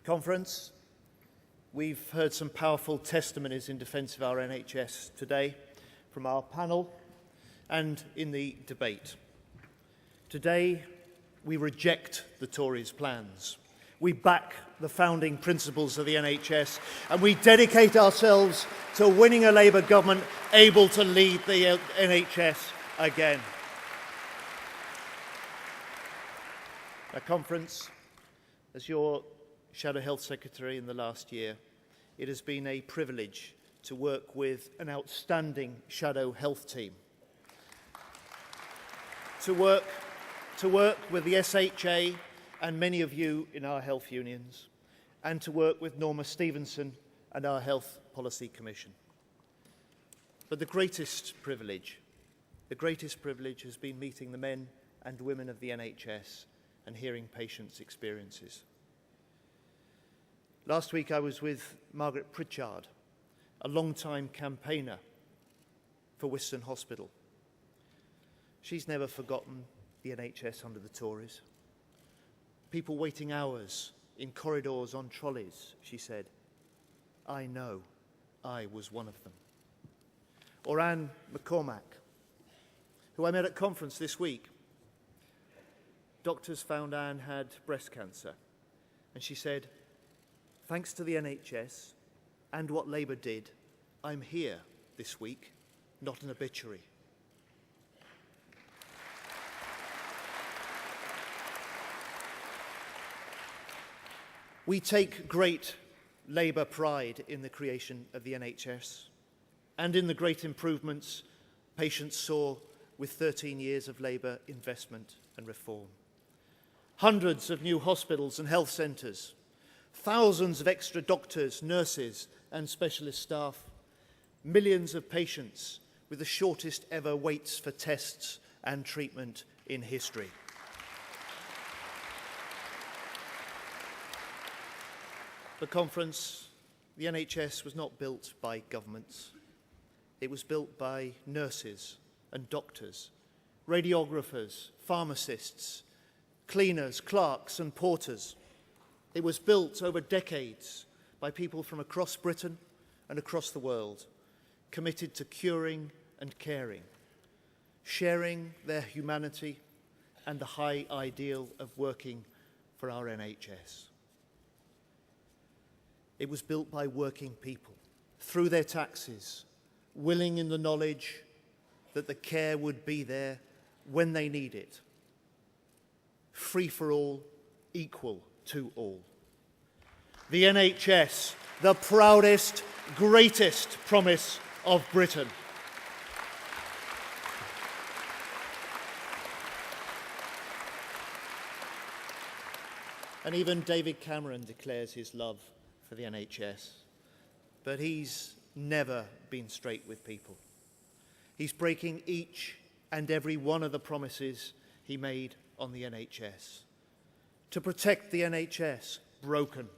Conference. We've heard some powerful testimonies in defence of our NHS today from our panel and in the debate. Today, we reject the Tories' plans. We back the founding principles of the NHS and we dedicate ourselves to winning a Labour government able to lead the NHS again. A Conference, as your Shadow Health Secretary in the last year, it has been a privilege to work with an outstanding Shadow Health team. To work with the SHA and many of you in our health unions, and to work with Norma Stevenson and our Health Policy Commission. But the greatest privilege has been meeting the men and women of the NHS and hearing patients' experiences. Last week I was with Margaret Pritchard, a long-time campaigner for Wiston Hospital. She's never forgotten the NHS under the Tories. People waiting hours in corridors on trolleys, she said. I know, I was one of them. Or Anne McCormack, who I met at conference this week. Doctors found Anne had breast cancer, and she said, thanks to the NHS and what Labour did, I'm here this week, not an obituary. We take great Labour pride in the creation of the NHS and in the great improvements patients saw with 13 years of Labour investment and reform. Hundreds of new hospitals and health centres, thousands of extra doctors, nurses and specialist staff, millions of patients with the shortest ever waits for tests and treatment in history. The Conference, the NHS was not built by governments. It was built by nurses and doctors, radiographers, pharmacists, cleaners, clerks and porters. It was built over decades by people from across Britain and across the world, committed to curing and caring, sharing their humanity and the high ideal of working for our NHS. It was built by working people, through their taxes, willing in the knowledge that the care would be there when they need it. Free for all, equal to all. The NHS, the proudest, greatest promise of Britain. And even David Cameron declares his love for the NHS, but he's never been straight with people. He's breaking each and every one of the promises he made on the NHS. To protect the NHS, broken.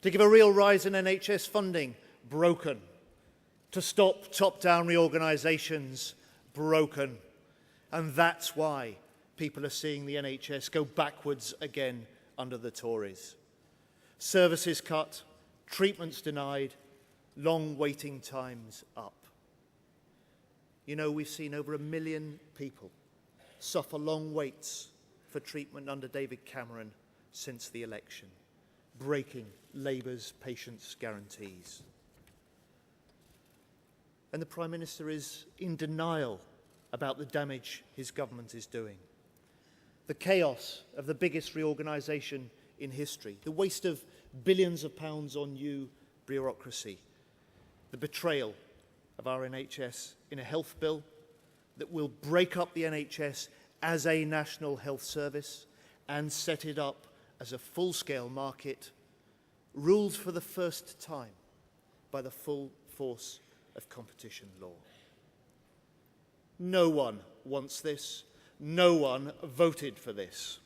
To give a real rise in NHS funding, broken. To stop top-down reorganisations, broken. And that's why people are seeing the NHS go backwards again under the Tories. Services cut, treatments denied, long waiting times up. You know, we've seen over 1 million people suffer long waits for treatment under David Cameron since the election, breaking Labour's patients' guarantees. And the Prime Minister is in denial about the damage his government is doing. The chaos of the biggest reorganisation in history, the waste of billions of pounds on new bureaucracy, the betrayal of our NHS in a health bill that will break up the NHS as a national health service and set it up as a full-scale market, ruled for the first time by the full force of competition law. No one wants this. No one voted for this.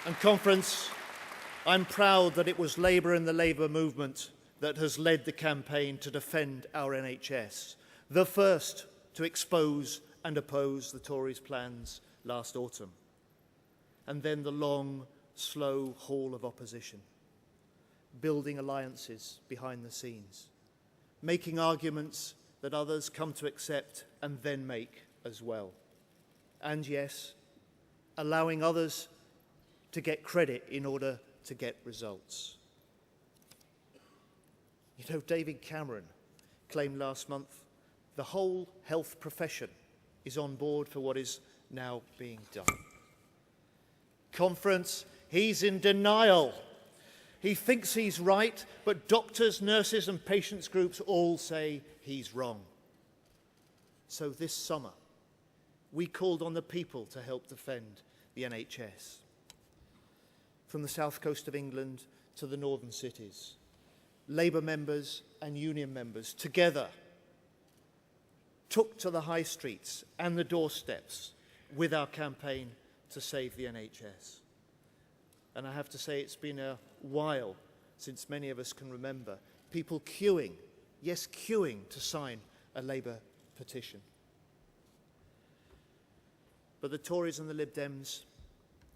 And Conference, I'm proud that it was Labour and the Labour movement that has led the campaign to defend our NHS, the first to expose and oppose the Tories' plans last autumn. And then the long, slow haul of opposition, building alliances behind the scenes, making arguments that others come to accept and then make as well. And yes, allowing others to get credit in order to get results. You know, David Cameron claimed last month the whole health profession is on board for what is now being done. Conference, he's in denial. He thinks he's right, but doctors, nurses and patients groups all say he's wrong. So this summer, we called on the people to help defend the NHS. From the south coast of England to the northern cities, Labour members and union members together took to the high streets and the doorsteps with our campaign to save the NHS. And I have to say, it's been a while since many of us can remember people queuing, yes, queuing to sign a Labour petition. But the Tories and the Lib Dems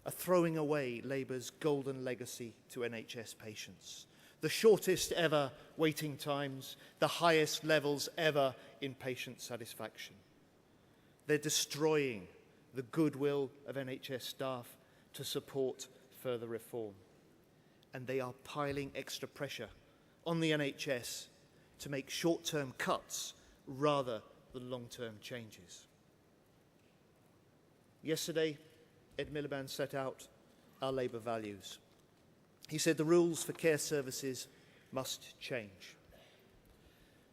are throwing away Labour's golden legacy to NHS patients. The shortest ever waiting times, the highest levels ever in patient satisfaction. They're destroying the goodwill of NHS staff to support further reform. And they are piling extra pressure on the NHS to make short-term cuts rather than long-term changes. Yesterday, Ed Miliband set out our Labour values. He said the rules for care services must change.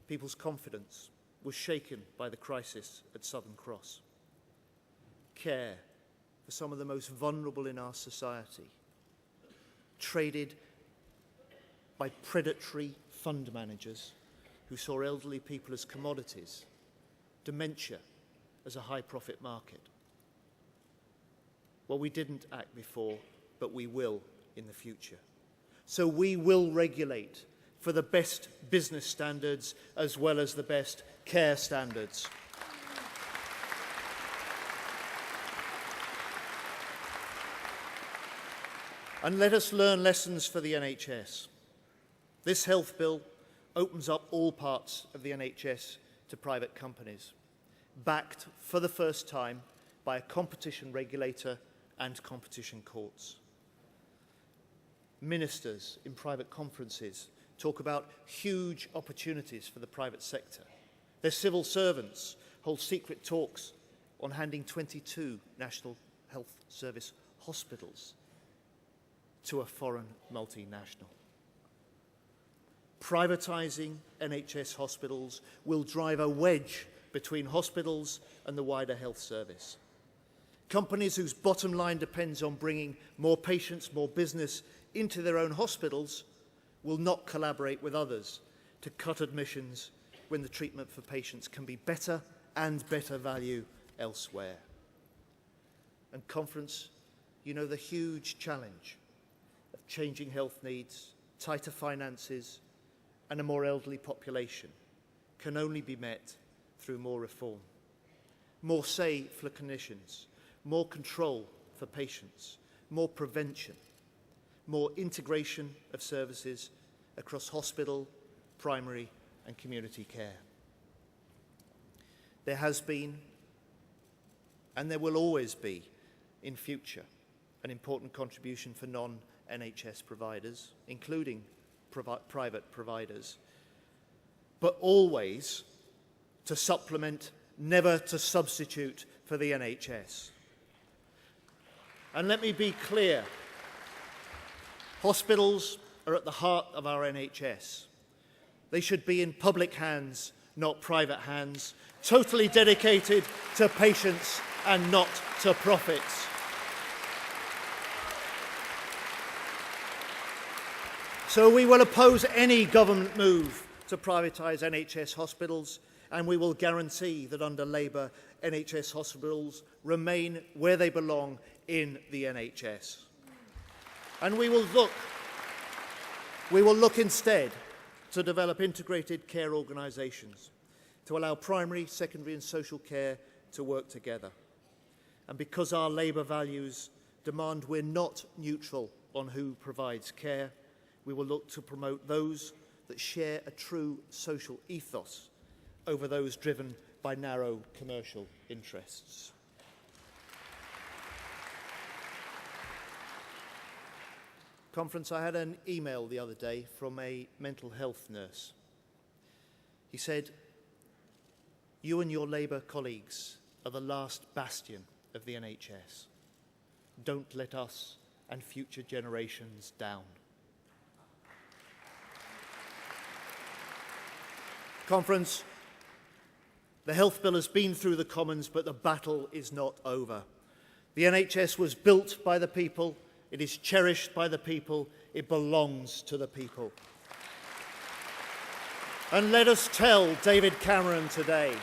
People's confidence was shaken by the crisis at Southern Cross. Care for some of the most vulnerable in our society, traded by predatory fund managers who saw elderly people as commodities, dementia as a high-profit market. Well, we didn't act before, but we will in the future. So we will regulate for the best business standards as well as the best care standards. And let us learn lessons for the NHS. This health bill opens up all parts of the NHS to private companies, backed for the first time by a competition regulator and competition courts. Ministers in private conferences talk about huge opportunities for the private sector. Their civil servants hold secret talks on handing 22 National Health Service hospitals to a foreign multinational. Privatising NHS hospitals will drive a wedge between hospitals and the wider health service. Companies whose bottom line depends on bringing more patients, more business into their own hospitals will not collaborate with others to cut admissions when the treatment for patients can be better and better value elsewhere. And conference, you know the huge challenge of changing health needs, tighter finances, and a more elderly population can only be met through more reform. More say for clinicians, more control for patients, more prevention, more integration of services across hospital, primary and community care. There has been, and there will always be, in future, an important contribution for non-NHS providers, including private providers, but always to supplement, never to substitute for the NHS. And let me be clear, hospitals are at the heart of our NHS. They should be in public hands, not private hands, totally dedicated to patients and not to profits. So we will oppose any government move to privatise NHS hospitals, and we will guarantee that under Labour, NHS hospitals remain where they belong in the NHS. And we will look instead to develop integrated care organisations to allow primary, secondary and social care to work together. And because our Labour values demand we're not neutral on who provides care, we will look to promote those that share a true social ethos over those driven by narrow commercial interests. Conference, I had an email the other day from a mental health nurse. He said, "You and your Labour colleagues are the last bastion of the NHS. Don't let us and future generations down." Conference, the health bill has been through the Commons, but the battle is not over. The NHS was built by the people. It is cherished by the people. It belongs to the people. And let us tell David Cameron today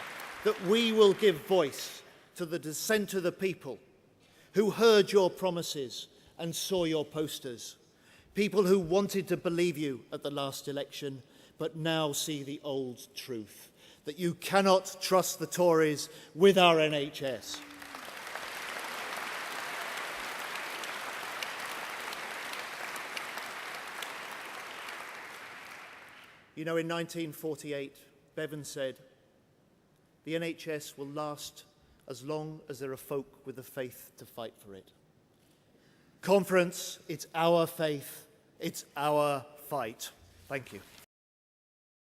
that we will give voice to the dissent of the people who heard your promises and saw your posters, people who wanted to believe you at the last election but now see the old truth, that you cannot trust the Tories with our NHS. You know, in 1948, Bevan said, "The NHS will last as long as there are folk with the faith to fight for it." Conference, it's our faith, it's our fight. Thank you.